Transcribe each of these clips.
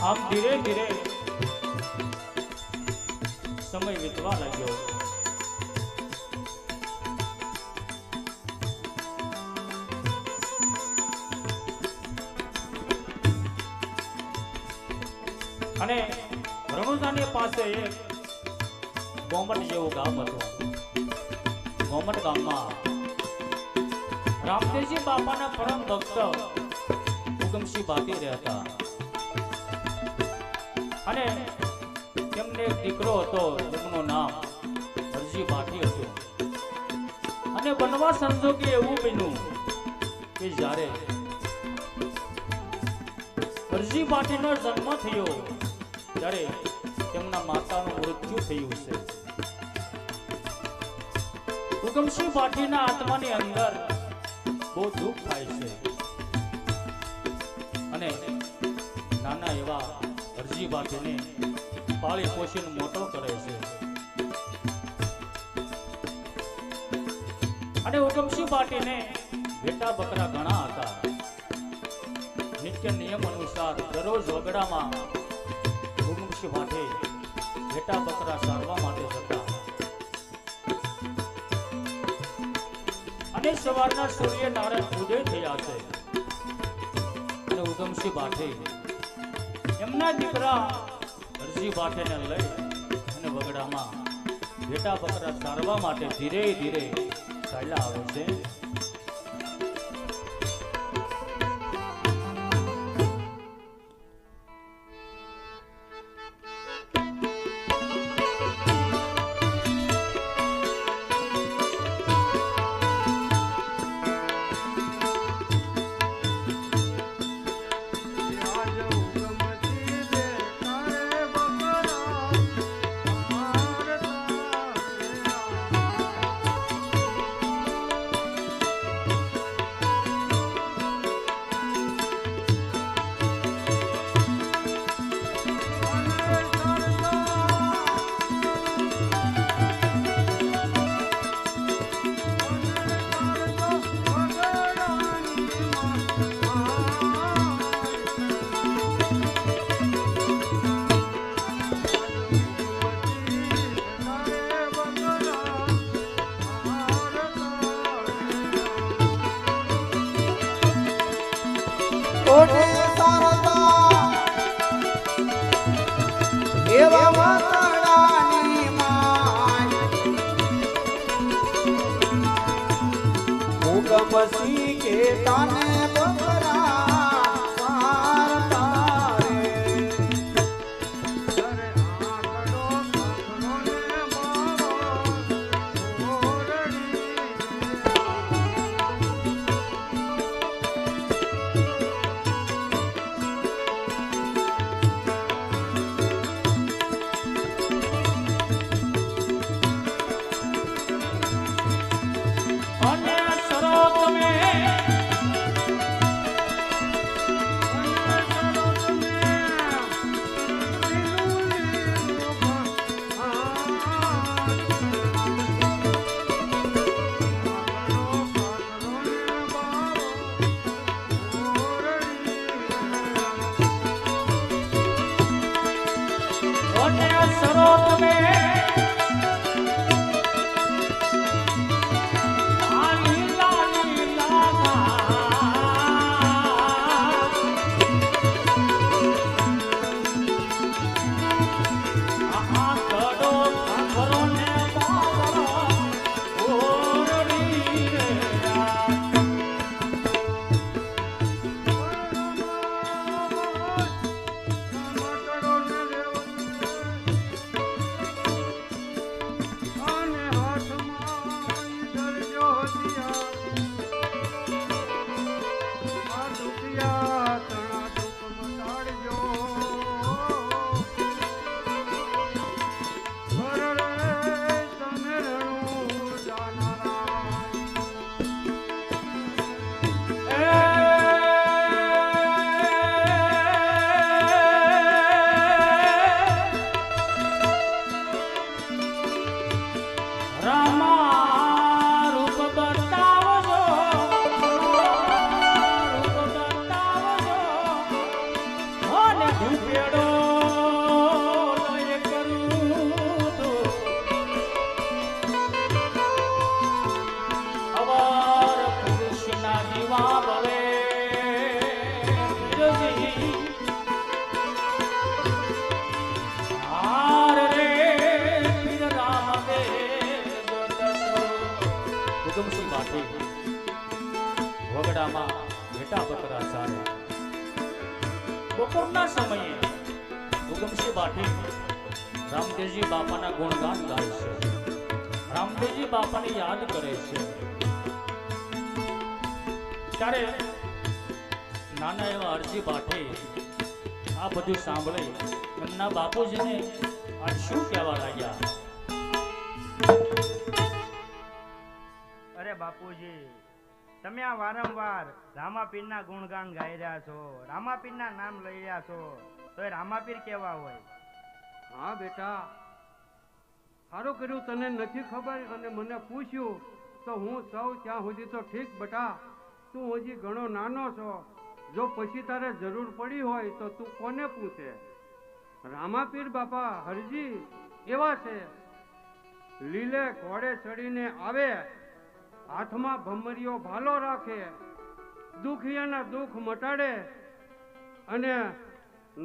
આમ ધીરે ધીરે સમય વીતવા લાગ્યો. અને રણુજાની પાસે એક ગોમટ જેવું ગામ હતું. ગોમટ ગામમાં રામદેવજી બાપાના પરમ ભક્ત ઉગમસિંહ ભાટી રહેતા. અને તેમને એક દીકરો હતો જેમનું નામ હરજી ભાટી હતું. અને બનવા સંજોગે એવું બન્યું કે જ્યારે હરજી ભાટીનો જન્મ થયો ત્યારે તેમના માતાનું મૃત્યુ થયું છે. ઉગમસિંહ ભાટીના આત્માની અંદર બહુ દુઃખ થાય છે. અને નાના એવા હરજી ભાટીને પાળી પોષીને મોટો કરે છે. અને ઉગમસિંહ ભાટીને બેટા બકરા ઘણા હતા. નિત્ય નિયમ અનુસાર દરરોજ વગડામાં ઉગમસિંહ ભાટી બેટા બકરા સારવા માટે જતા. અને સવારના સૂર્ય નારાયણ ઉદય થયા છે. અને ઉગમસિંહ ભાટી એમના દીકરા હરજી ભાટીને લઈ અને વગડામાં બેટા બકરા સારવા માટે ધીરે ધીરે ચાલ્યા આવે છે. ઉગમસિંહ કે તાને બકરા સારતા રે. અરે આંકડો આંકડો ને મારો ઓરડી. અને સરોત મેં ઉગમસિંહ બાઠી વગડામાં ઘેટા બકરા ચારે. બપોરના સમયે ઉગમસિંહ બાઠી રામદેવજી બાપાના ગુણગાન ગાય છે, રામદેવજી બાપાને યાદ કરે છે. ત્યારે નાના એવા હરજી બાઠી આ બધું સાંભળી એમના બાપુજીને આ શું કહેવા લાગ્યા. અરે બાપુજી, તમે આ વારંવાર રામાપીરના ગુણગાન ગાઈ રહ્યા છો, રામાપીરના નામ લઈ રહ્યા છો, તો એ રામાપીર કેવા હોય? હા બેટા, સારું કર્યું તને નથી ખબર અને મને પૂછ્યું તો હું સૌ ત્યાં સુધી તો ઠીક બેટા, તું હજી ઘણો નાનો છો. જો પછી તારે જરૂર પડી હોય તો તું કોને પૂછે? રામાપીર બાપા હરજી એવા છે, લીલે ઘોડે ચડીને આવે, હાથમાં ભમરીઓ ભાલો રાખે, દુખિયાના દુઃખ મટાડે અને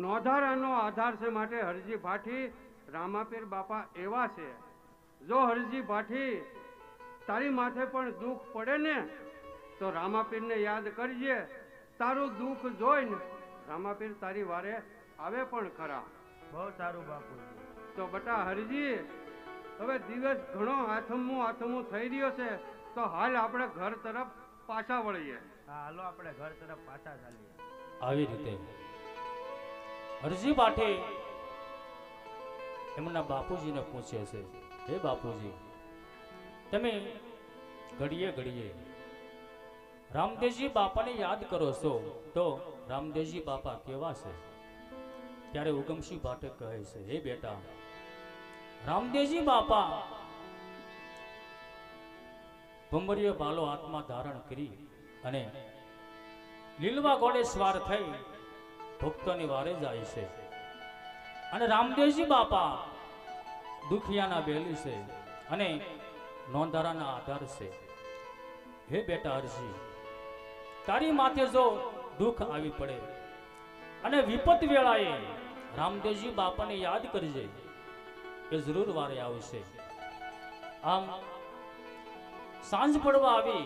નોધારાનો આધાર છે. માટે હરજી ભાઠી રામાપીર બાપા એવા છે. જો હરજી ભાઠી તારી માથે પણ દુઃખ પડે ને તો રામાપીરને યાદ કરજે. તારું દુઃખ જોઈને રામાપીર તારી વારે આવે પણ ખરા. બહુ સારું બાપુજી. તો બટા હરજી, હવે દિવસ ઘણો આથમું થઈ રહ્યો છે, તો હાલ આપણે ઘર તરફ પાછા વળીએ. હા, હાલો આપણે ઘર તરફ પાછા ચાલીએ. આવી રીતે હરજી બાઠી એમના બાપુજીને પૂછે છે, હે બાપુજી, તમે ઘડીએ ઘડીએ રામદેવજી બાપાને યાદ કરો છો, તો રામદેવજી બાપા કેવા છે? ત્યારે ઉગમસિંહ બાઠે કહે છે, હે બેટા, રામદેવજી બાપા ભમરીયો ભાલો હાથમાં ધારણ કરી અને લીલવા ઘોડે સવાર થઈ ભક્તોની વારે જાય છે. અને રામદેવજી બાપા દુખિયાના બેલી છે અને નોંધારાના આધાર છે. હે બેટા હરજી, તારી માથે જો દુઃખ આવી પડે અને વિપત વેળાએ રામદેવજી બાપાને યાદ કરજે, એ જરૂર વારે આવશે. આમ સાંજ પડવા આવી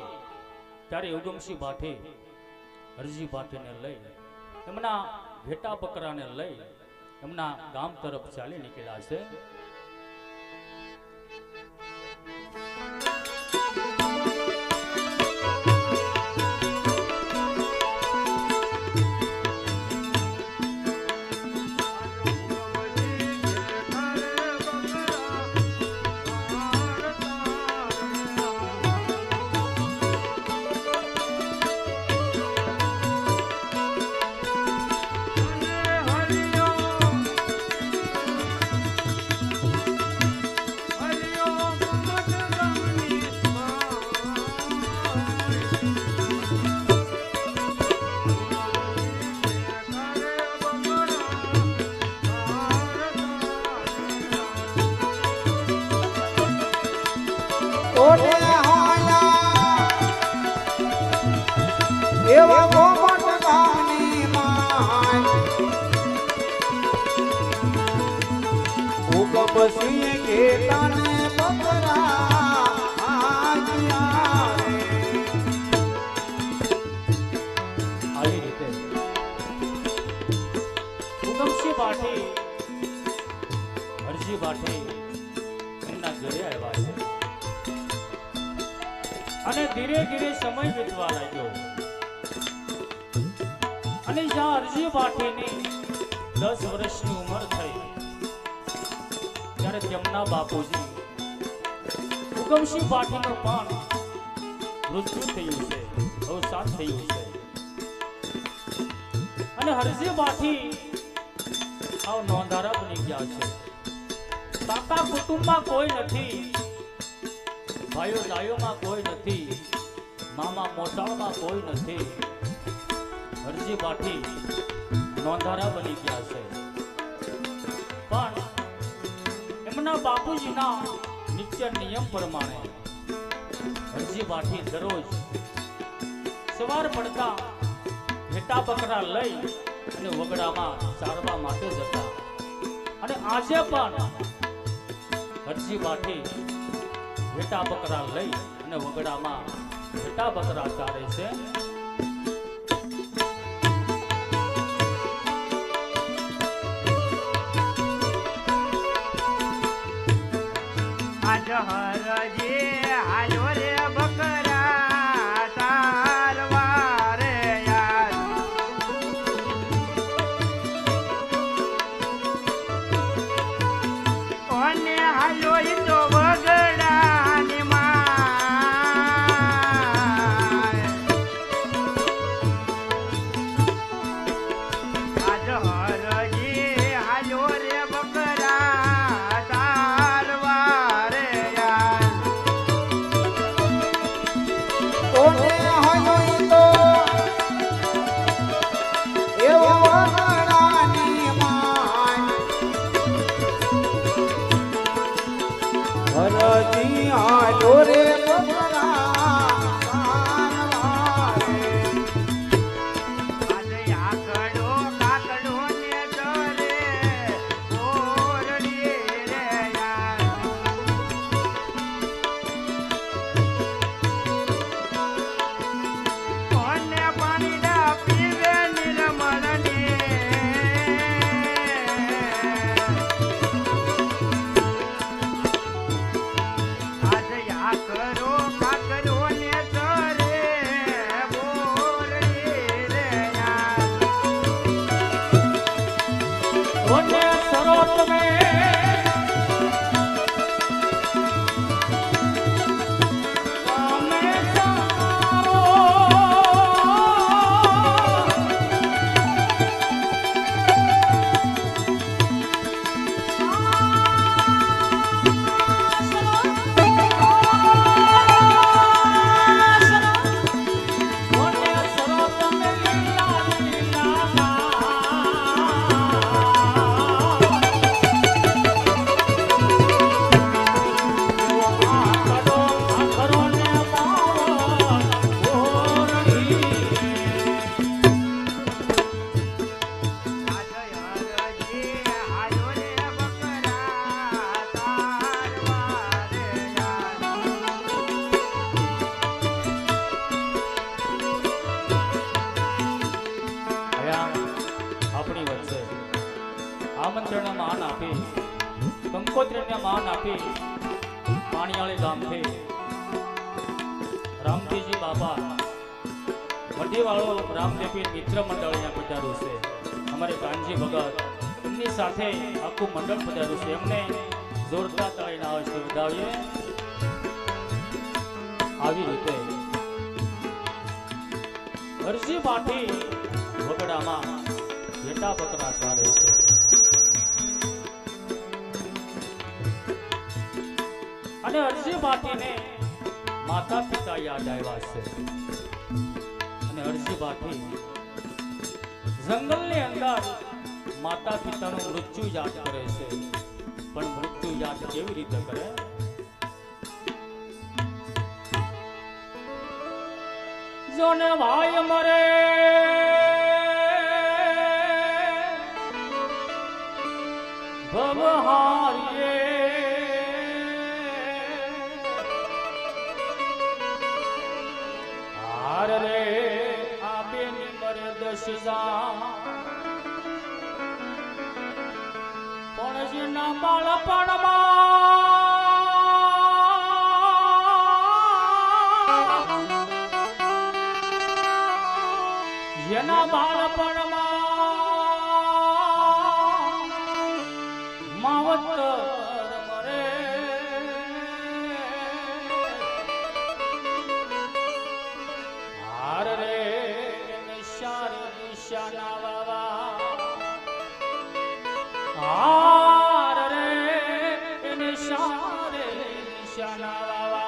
ત્યારે ઉગમસિંહ બાઠી હરજી બાઠીને લઈ એમના ઘેટા બકરાને લઈ એમના ગામ તરફ ચાલી નીકળ્યા છે. એવા ગોમટ ગામની માય ઉગમસિંહ ઘેટાને બકરા આગ્યા રે. આવી રીતે ઉગમસિંહ બાઠી હરજી બાઠી એમના ઘરે આવ્યા છે અને ધીરે ધીરે સમય વીતવા લાગ્યો. અને જ્યાં હરજી બાઠીની 10 વર્ષની ઉંમર થઈ ત્યારે તેમના બાપુજી ઉગમસિંહ બાઠીનું પણ મૃત્યુ થયું છે, અવસાન થયું છે. અને હરજી બાઠી આવ નોંધારા બની ગયા છે. કાકા કુટુંબમાં કોઈ નથી, ભાઈઓ દાઈઓમાં કોઈ નથી, મામા મોસાળમાં કોઈ નથી. હરજી બાઠી નોંધારા બની ગયા છે. પણ એમના બાપુજીના નિત્ય નિયમ પ્રમાણે હરજી બાઠી દરરોજ સવાર પડતા ઘેટા બકરા લઈ અને વગડામાં ચારવા માટે જતા. અને આજે પણ હરજી બાઠી ઘેટા બકરા લઈ અને વગડામાં ઘેટા બકરા ચારે છે. આજ હરજી હાલ્યો રે બકરા ચારવા રે યાર. કોને હાલ્યો ઈ તો વગડાની માય. આજ હરજી હાલ્યો રે બકરા ચારવા રે યાર. કોને હયોઈ તો એવો વગડાની માય. હરજી આલો રે બકરા ચારવા રે. આજે આકડો કાકડો ને ડરે ઓરડી રે યાર. કોને પાણીડા પીવે નિર્મળને. આજે આકડો કાકડો ને ડરે ઓરડી રે યાર. કોને સરોત મે અમે સારો કોને સરોત મે લીલા લીલા આપણી વચ્ચે આમંત્રણ માન આપી કંકોત્રીને માન આપી પાણીયાળી ગામથી રામજીજી બાબા મઢીવાળો રામદેવી મિત્ર મંડળ અહીંયા પધાર્યું છે. અમારે કાનજી ભગત એમની સાથે આખું મંડળ પધાર્યું છે. એમને જોરદાર તાળીના અવાજથી વધાવીએ. આવી રીતે હરજી પાઠી વગડામાં ઘેટા બકરા ચારે છે. અને હરજી પાઠીને માતા પિતા યાદ આવ્યા છે. અને હરજી પાઠી જંગલની અંદર માતા પિતાનું મૃત્યુ યાદ કરે છે. પણ મૃત્યુ યાદ કેવી રીતે કરે? જોને ભાઈ મરે ભવહારીએ હાર રે આપે મરે દશા પણ જેના બાળપણમાં જેના બાળપણમાં માવતર મરે હાર રે નિશારી નિશાના વાવા હાર રે નિશારે નિશાના વાવા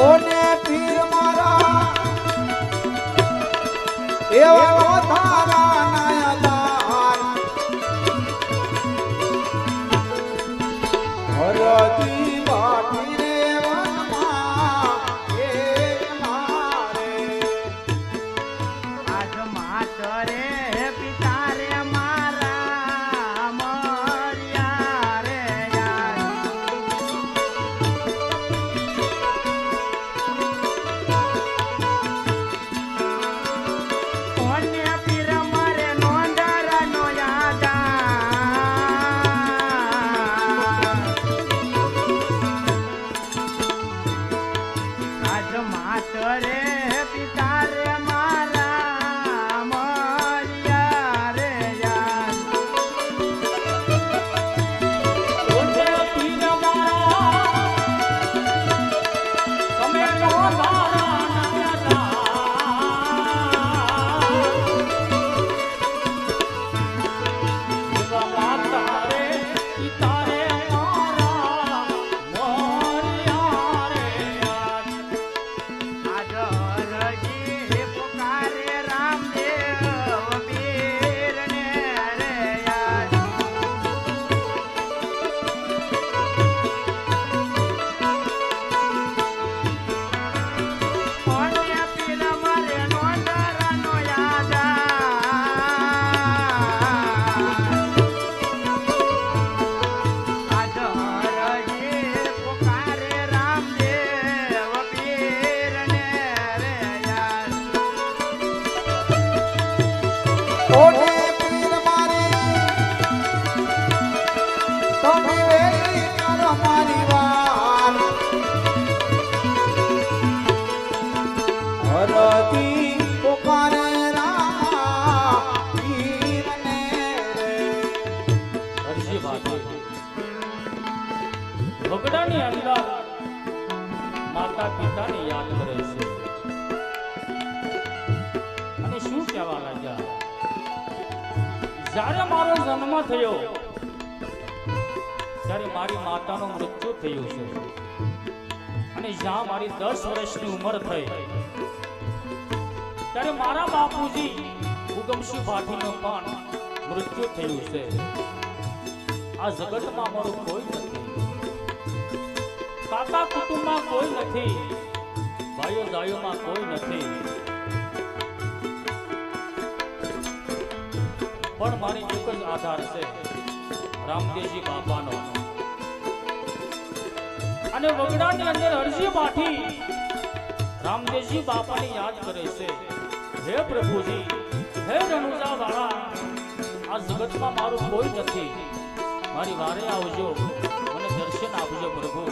તોને પીર મારા એવા તારા નાયદાર હરતી બાટી રે વનમાં એ મારે આજ માતરે પિતા રે મારા મળ્યા રે યાર કોને પીર મારે નોંધારાનો યાદ આજ માતરે પિતા રે મારા મળ્યા રે યાર ઓજે પીર મારા તમે નો ધારા નાયદા માતા રે પિતા રે મારા મોરિયા રે યાર આજ હરજી પુકારે રામદેવ પીરને રે યાર કોને પીર મારે નોંધારાનો યાદ આજ હરજી પુકારે રામદેવ પીરને રે યાર તોને પીર મારે તમે વેલી કરો મારી વાર હરતી પોકારે રામા પીરને રે હરજી ભાભી વગડાની અંદર માતા પિતાને યાદ કરે છે અને શું કહેવા લાગ્યા જ્યારે મારો જન્મ થયો ત્યારે મારી માતાનું મૃત્યુ થયું છે અને જ્યાં મારી 10 વર્ષની ઉંમર થઈ ત્યારે મારા બાપુજી ઉગમસિંહ ભાટીનું પણ મૃત્યુ થયું છે આ જગતમાં મારું કોઈ નથી કાકા કુટુંબમાં કોઈ નથી ભાઈઓ જાયોમાં કોઈ નથી પણ મારી એક જ આધાર છે રામદેવજી બાપાનો અને વગડાની અંદર હરજી ભાટી રામદેવજી બાપાને યાદ કરે છે હે પ્રભુજી હે રણુજા વાળા આ જગતમાં મારું કોઈ નથી મારી વારે આવજો મને દર્શન આપજો પ્રભુ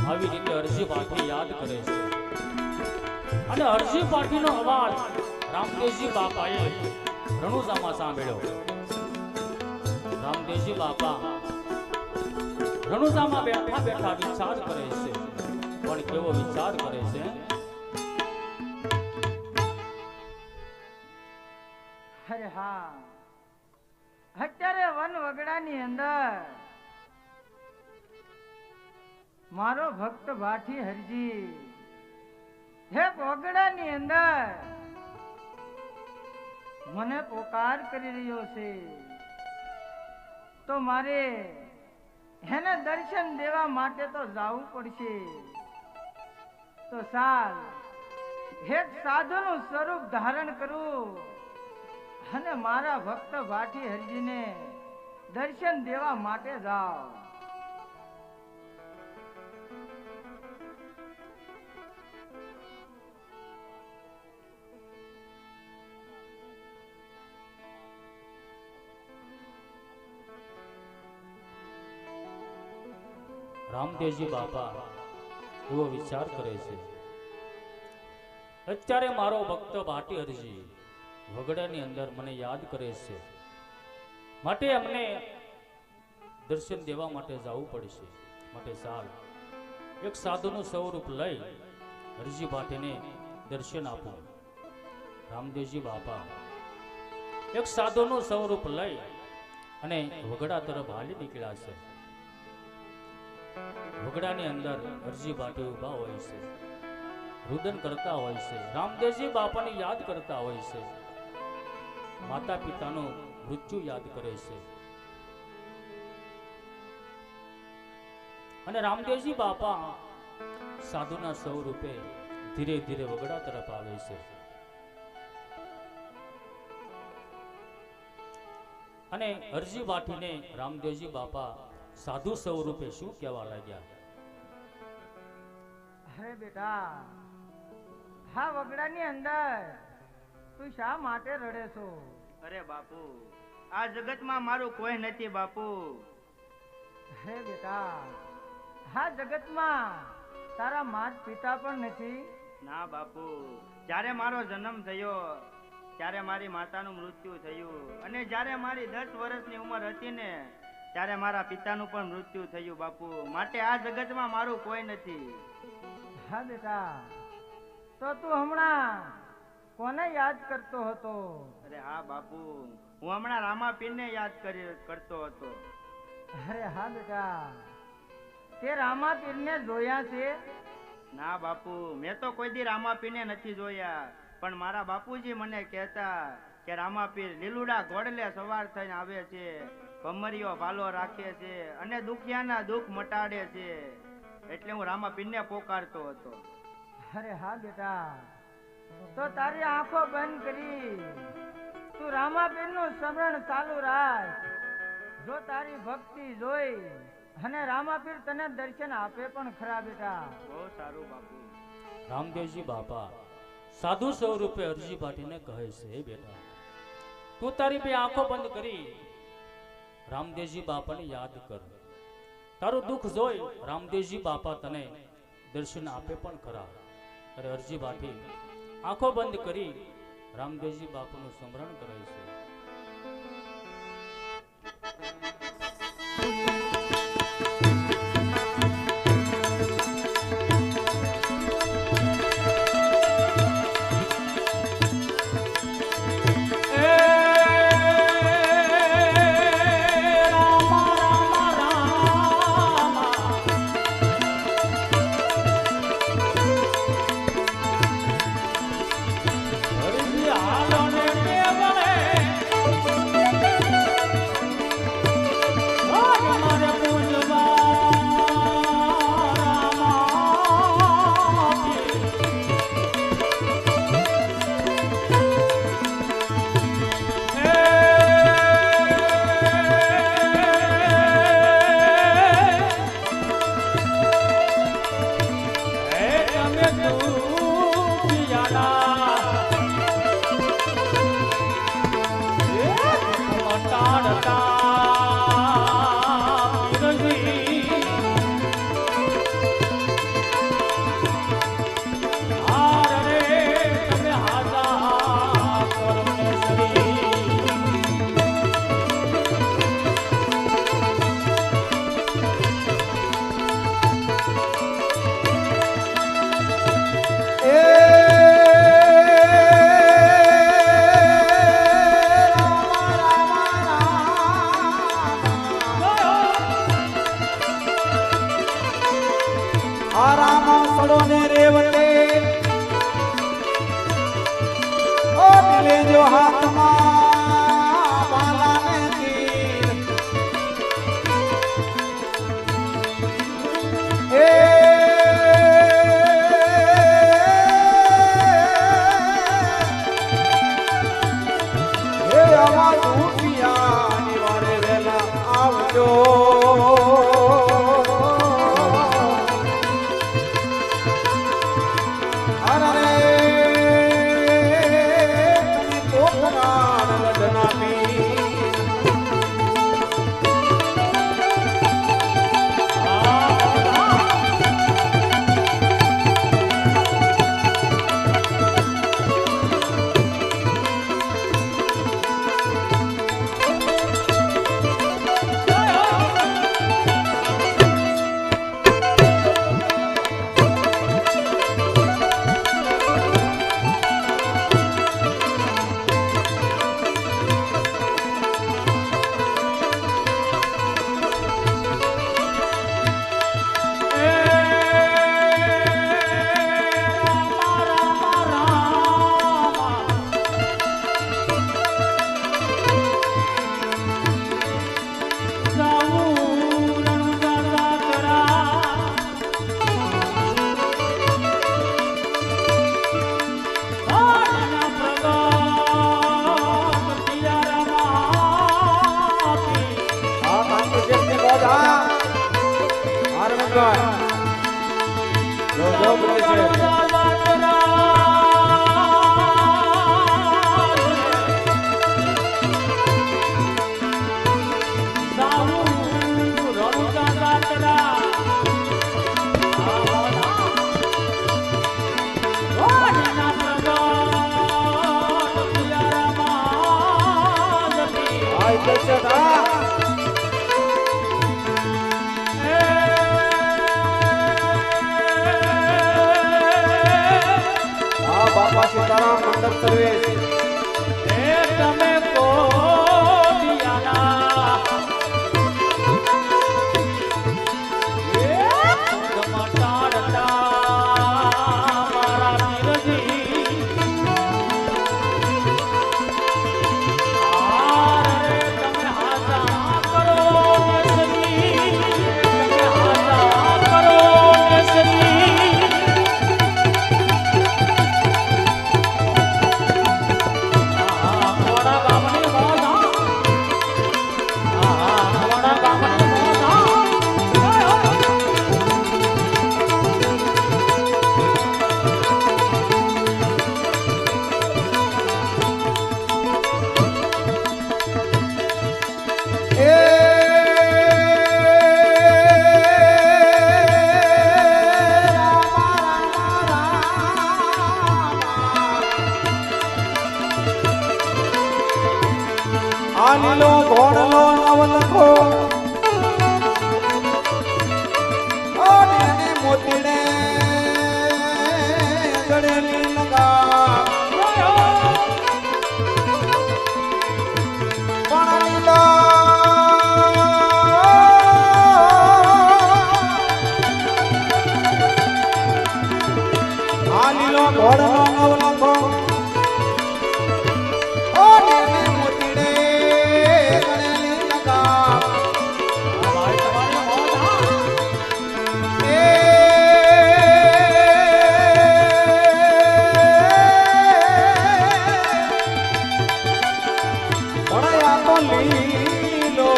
આવી રીતે હરજી ભાટી યાદ કરે છે અને હરજી ભાટીનો અવાજ રામદેવજી બાપાએ રણુજામાં સાંભળ્યો રામદેવજી બાપા રણુજામાં બેઠા બેઠા વિચાર કરે છે પણ કેવો વિચાર કરે છે અરે હા અત્યારે વન વગડાની અંદર મારો ભક્ત ભાઠી હરજી હે વગડાની અંદર મને પોકાર કરી રહ્યો છે તો મારે એને દર્શન દેવા માટે તો જવું પડશે તો ચાલ એક સાધુનું સ્વરૂપ ધારણ કરું અને મારા ભક્ત ભાઠી હરજીને દર્શન દેવા માટે જાઓ રામદેવજી બાપા એવો વિચાર કરે છે અત્યારે મારો ભક્ત ભાટી હરજી વગડાની અંદર મને યાદ કરે છે માટે અમને દર્શન દેવા માટે જવું પડશે માટે ચાલ એક સાધુનું સ્વરૂપ લઈ હરજી ભાટીને દર્શન આપો રામદેવજી બાપા એક સાધુનું સ્વરૂપ લઈ અને વગડા તરફ હાલી નીકળ્યા છે વગડાની અંદર હરજી ભાટી ઊભા હોય છે, રુદન કરતા હોય છે, રામદેવજી બાપાને યાદ કરતા હોય છે, માતા પિતાનું મૃત્યુ યાદ કરે છે. અને રામદેવજી બાપા સાધુના સ્વરૂપે ધીરે ધીરે વગડા તરફ આવે છે. અને હરજી ભાટીને રામદેવજી બાપા સાધુ સ્વરૂપે શું કહેવા લાગ્યા? અરે બેટા, હા વગડાની અંદર તું શા માટે રડે છો? અરે બાપુ, આ જગતમાં મારું કોઈ નથી બાપુ. હે બેટા, હા જગતમાં તારા માત પિતા પણ નથી. ના બાપુ, જ્યારે મારો જન્મ થયો ત્યારે મારી માતાનું મૃત્યુ થયું, અને જ્યારે મારી 10 વર્ષની ઉંમર હતી ને ત્યારે મારા પિતાનું પણ મૃત્યુ થયું બાપુ. માટે આ જગતમાં મારું કોઈ નથી. હા બેટા, તો તું હમણાં કોને યાદ કરતો હતો? અરે હા બાપુ, હું હમણાં રામાપીરને યાદ કરતો હતો. અરે હા બેટા, તે રામાપીરને જોયા છે? ના બાપુ, મેં તો કોઈ દી રામાપીરને નથી જોયા, પણ મારા બાપુજી મને કહેતા કે રામાપીર લીલુડા ઘોડલે સવાર થઈને આવે છે, ભમરીઓ ભાલો રાખે છે અને દુખિયાના દુઃખ મટાડે છે. એટલે હું રામાપીરને પોકારતો હતો. અરે હા બેટા, તો તારી આંખો બંધ કરી તું રામાપીરનું સ્મરણ ચાલુ રાખ. જો તારી ભક્તિ જોઈ અને રામાપીર તને દર્શન આપે પણ ખરા બેટા. બહુ સારું બાપુ. રામદેવજી બાપા સાધુ સ્વરૂપે હરજી ભાટીને કહે છે, "હે બેટા, તું તારી બે આંખો બંધ કરી રામદેવજી બાપાને યાદ કર. તારું દુઃખ જોઈ રામદેવજી બાપા તને દર્શન આપે પણ ખરા." અરે હરજી ભાટી આંખો બંધ કરી રામદેવજી બાપાનું સ્મરણ કરે છે. અરે તમે પોખરા જો જો બોલે છે બાપા સીતારામ મંડપ સર્વિસ તમે આલીલો ઘોડલો નવલખો અને મોતીને ગળેલી લગા પણ લીલો આલીલો ઘોડલો નવલખો લીલો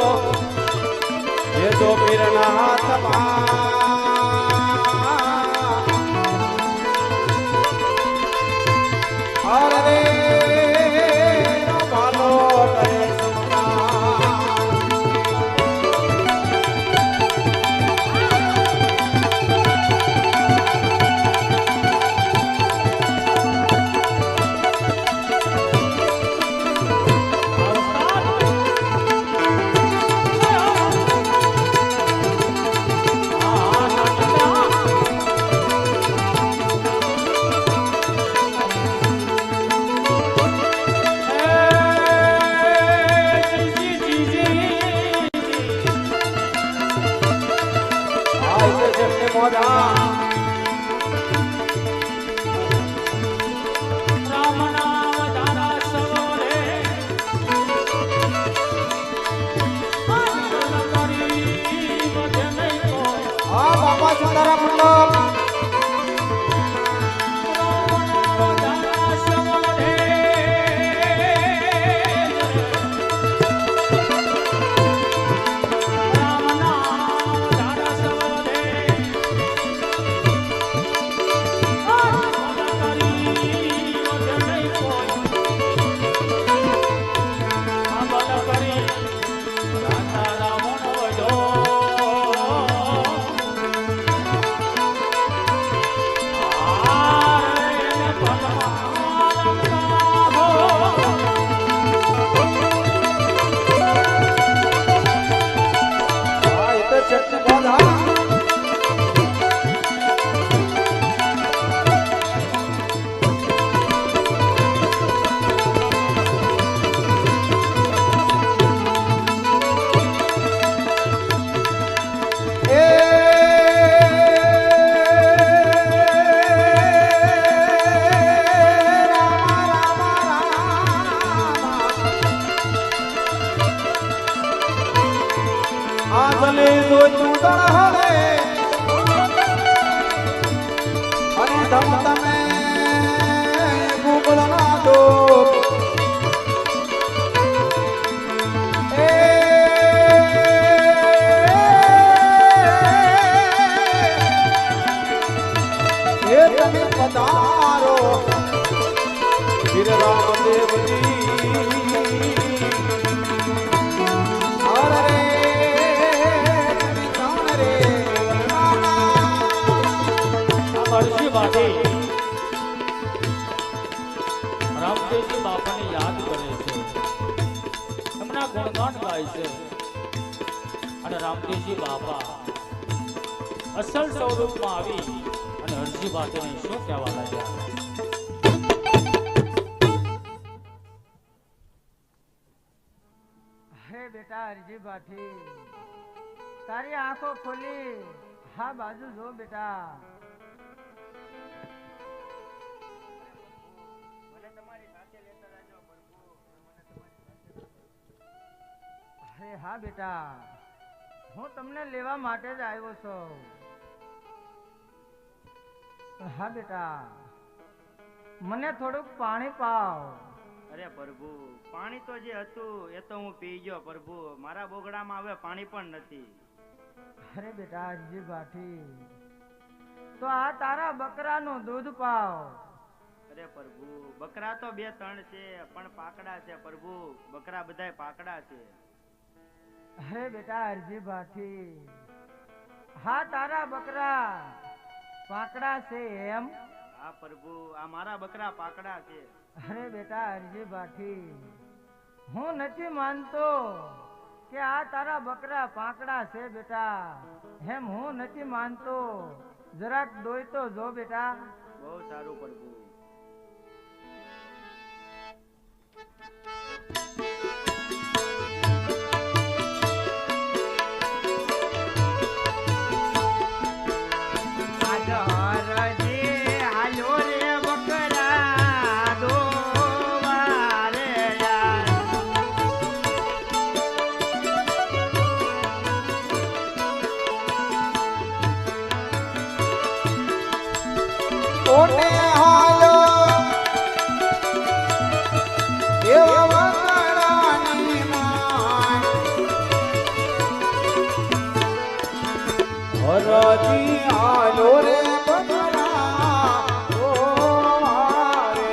એ તો પીરના હાથમાં અરે ભાલો કરે બાપા સીતારામ મંડપ તમે પધારો વીર રામદેવજી અરે રે તમે જાણ રે હરજી વાટી રામદેવજી બાપાને યાદ કરે છે, એમના ગુણગાન ગાય છે અને રામદેવજી બાપા અસલ સ્વરૂપમાં આવી અને હરજી વાટીને શું કહેવા લાગ્યા? હે બેટા હરજી ભાઠી, તારી આંખો ખોલી હા બાજુ જો બેટા. અરે હા બેટા, હું તમને લેવા માટે જ આવ્યો છું. હા બેટા, મને થોડુંક પાણી પાવ. અરે પ્રભુ, પાણી તો જે હતું એ તો હું પી ગયો પ્રભુ. મારા બોગડામાં હવે પાણી પણ નથી. અરે બેટા હરજી ભાઠી, તો આ તારા બકરાનું દૂધ પાવ. અરે પ્રભુ, બકરા તો 2-3 છે પણ પાકડા છે પ્રભુ. બકરા બધાય પાકડા છે. અરે બેટા હરજી ભાઠી, હા તારા બકરા પાકડા છે એમ? હા પ્રભુ, આ મારા બકરા પાકડા છે. અરે બેટા હરજી ભાઠી, હું નથી માનતો કે આ તારા બકરા પાંકડા છે બેટા. એમ હું નથી માનતો. જરાક દોય તો જો બેટા. બહુ સારું પ્રભુ. કોને હાલો એવા વગડાની માન હરજી હાલો રે બકરા ઓ મારે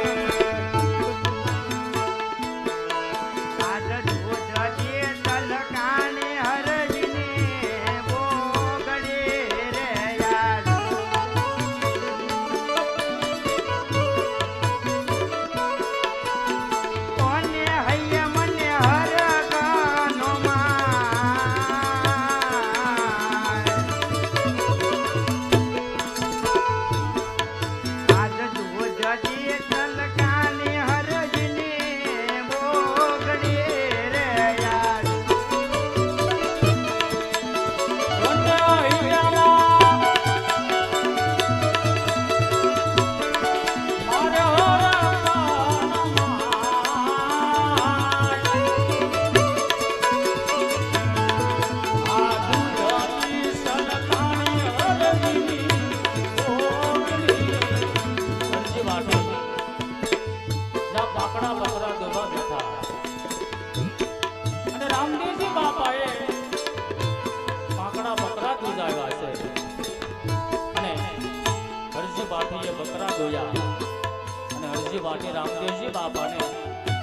હરજી વાટી રામદેવજી બાપાને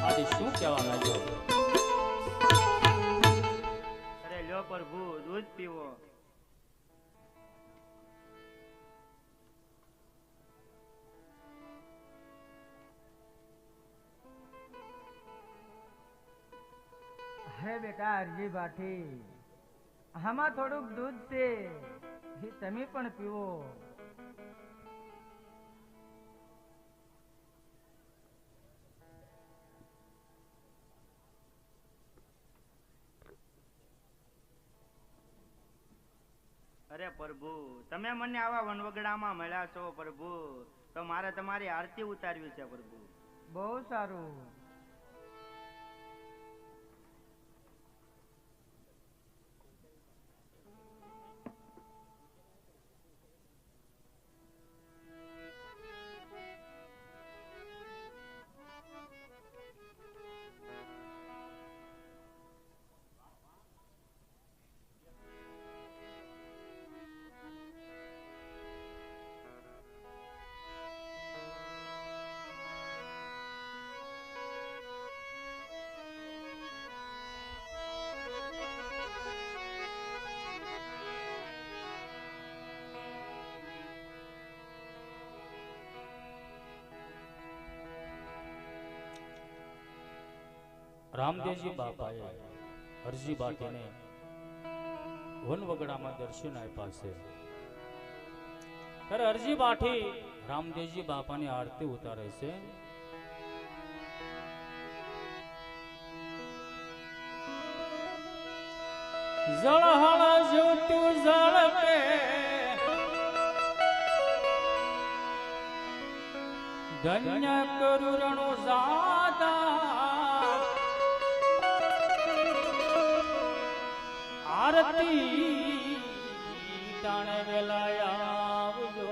આજે શું કહેવા લાગ્યો? અરે લ્યો પ્રભુ, દૂધ પીવો. હે બેટા હરજી ભાઠી, આમાં થોડુંક દૂધ છે, એ તમે પણ પીવો. અરે પ્રભુ, તમે મને આવા વનવગડામાં મળ્યા છો પ્રભુ, તો મારે તમારી આરતી ઉતારવી છે પ્રભુ. બહુ સારું. રામદેવજી બાપાએ હરજી બાટીને વનવગડામાં દર્શન આપ્યા છે ત્યારે હરજી બાટી રામદેવજી બાપાની આરતી ઉતારે છે. જળહળ જ્યોતું જળકે ધન્ય કરુણો જાદા આરતી ટાણે વેલા આવજો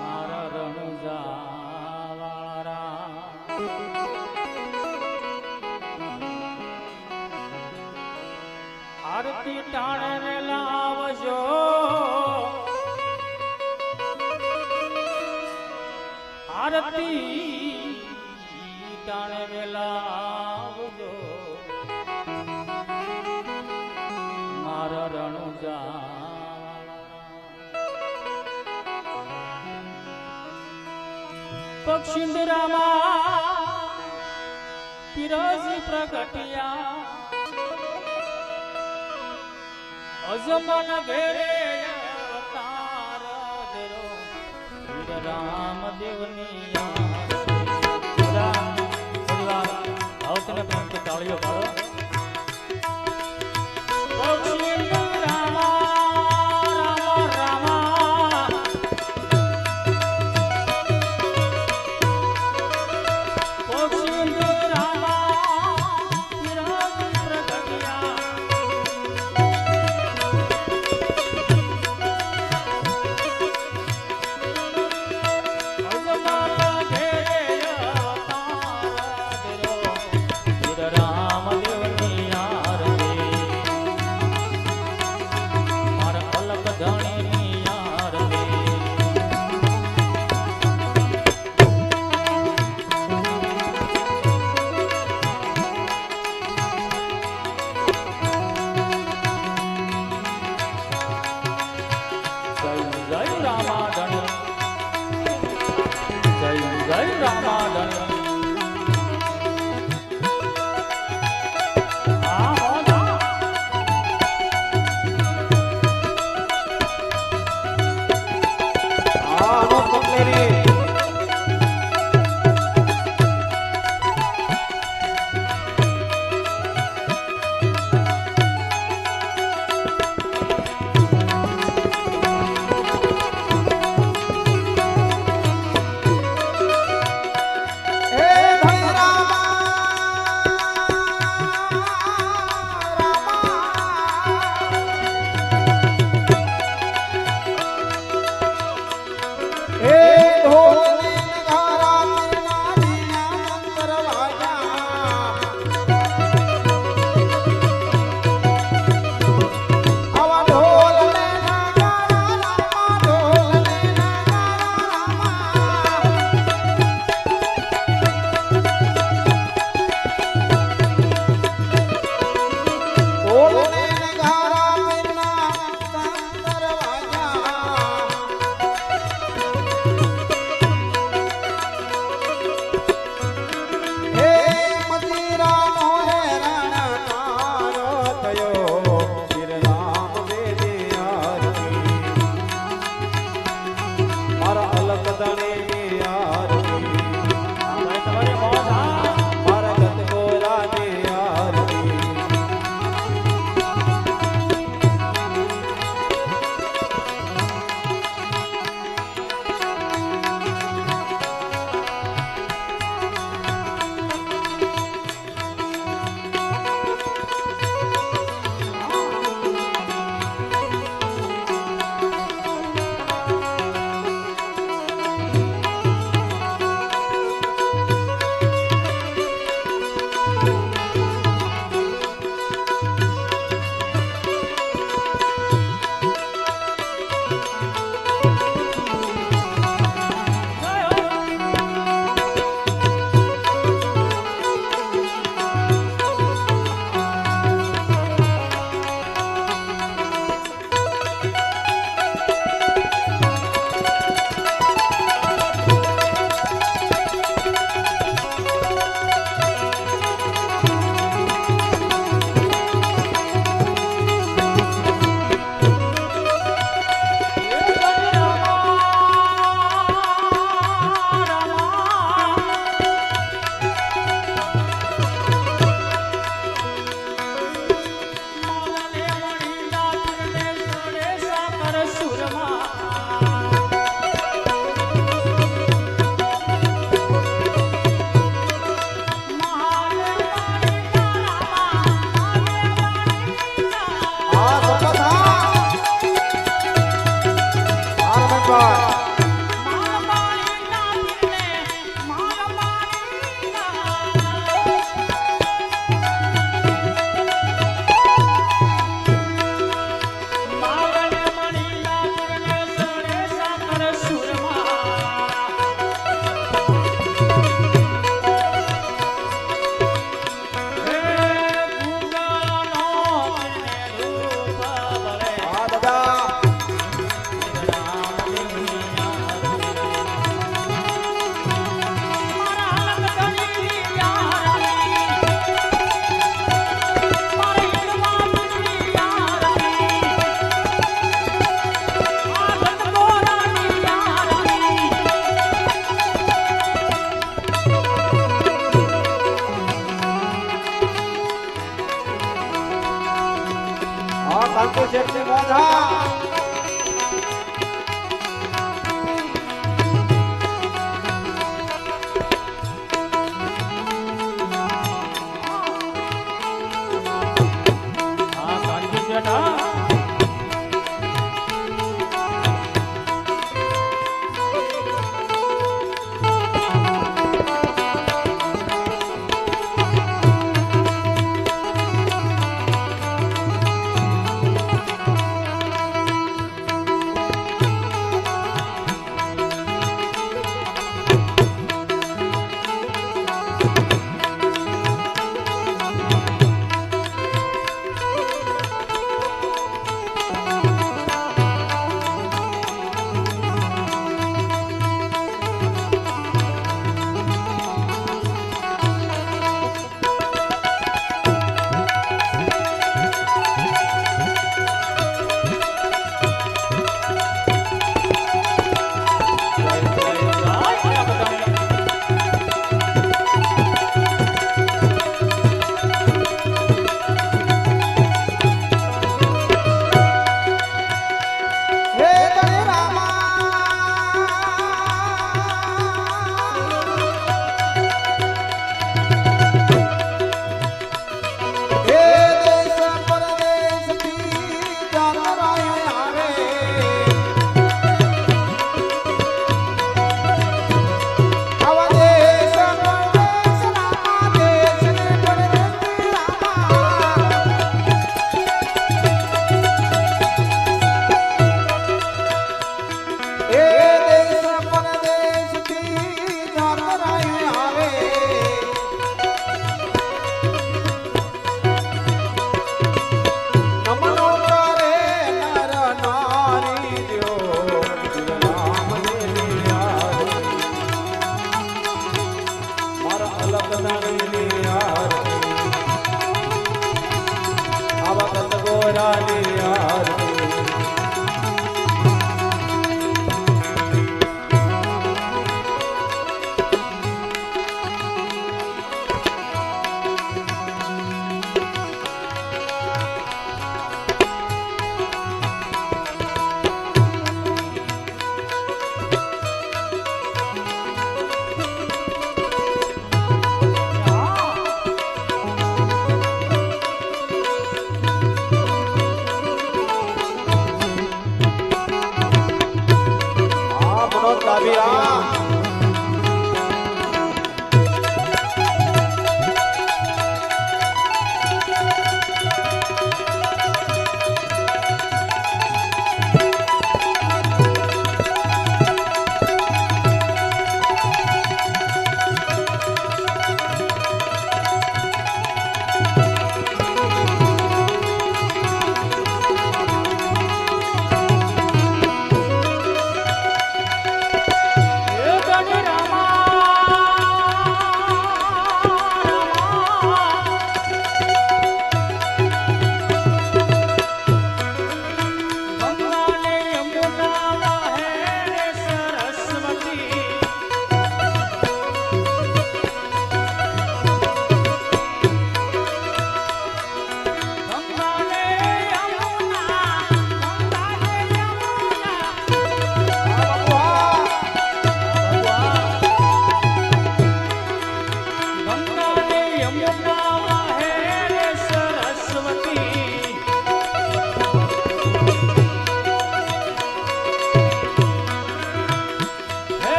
મારા રણુજાવાળા. આરતી ટાણે વેલા આવજો આરતી ટાણે વેલા આવજો મારા રણુજાવાળા. પક્ષિંદરામાં પિરાજી પ્રગટિયા અજમન ઘેરે અવતાર ધરો વીર રામદેવની આવતને પ્રેમથી તાળીઓ પાડો. રામદેવ છે મોઢા હા કાનજી શેઠ હા હે ગણે રામા હે દેશ પરદેશથી જાનરાય આવે આવા દેશ પરદેશના દેશને પરદેશી રામા એ દેશ પરદેશથી જાનરાય આવે નમનો કરે નર નારી જો રામ મારા અલગ નારી આવા કત ગોરાની આરતી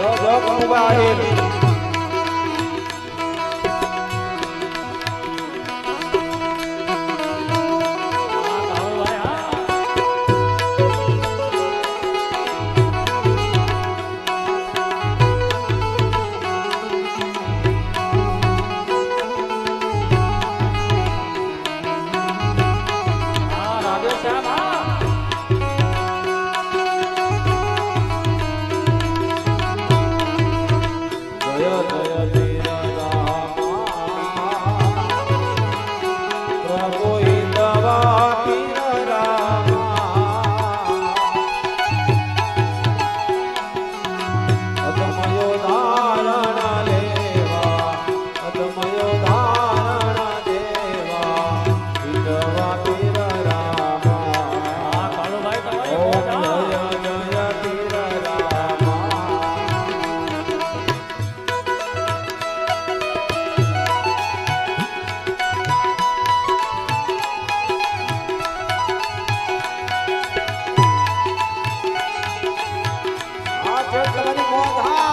જો જો કનુભાઈ આ કાળુભાઈ, હા. હા, રાધેશ્યામ, હા. જય જય વીર રામા પ્રભુ હિતવા વીર રામા અધમયો ધારણ લેવા અધમયો ધારણ દેવા હિતવા વીર રામા હા, કાળુભાઈ, તમારી ઓમ વાત, હા. જય જય વીર રામા આ છે તમારી મોત હા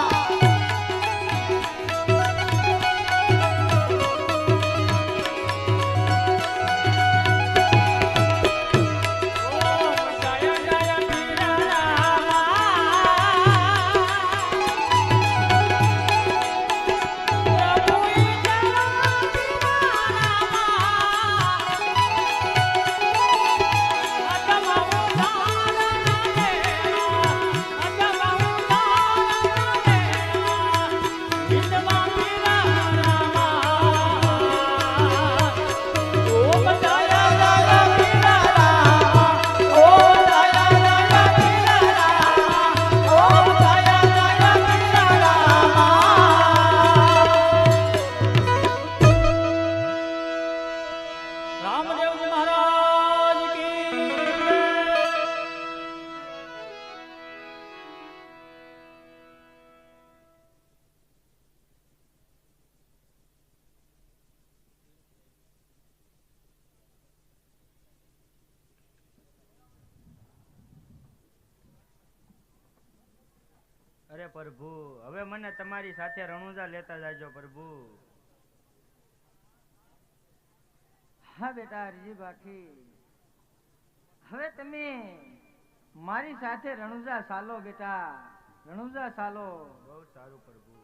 ઓમ જય જય વીર રામા પ્રભુ રામદેવજી મહારાજ કી અરે પ્રભુ, હવે મને તમારી સાથે રણુજા લેતા જાજો પ્રભુ. હા બેટા હરજી બાકી હવે તમે મારી સાથે રણુજા ચાલો બેટા રણુજા ચાલો બહુ સારું પ્રભુ.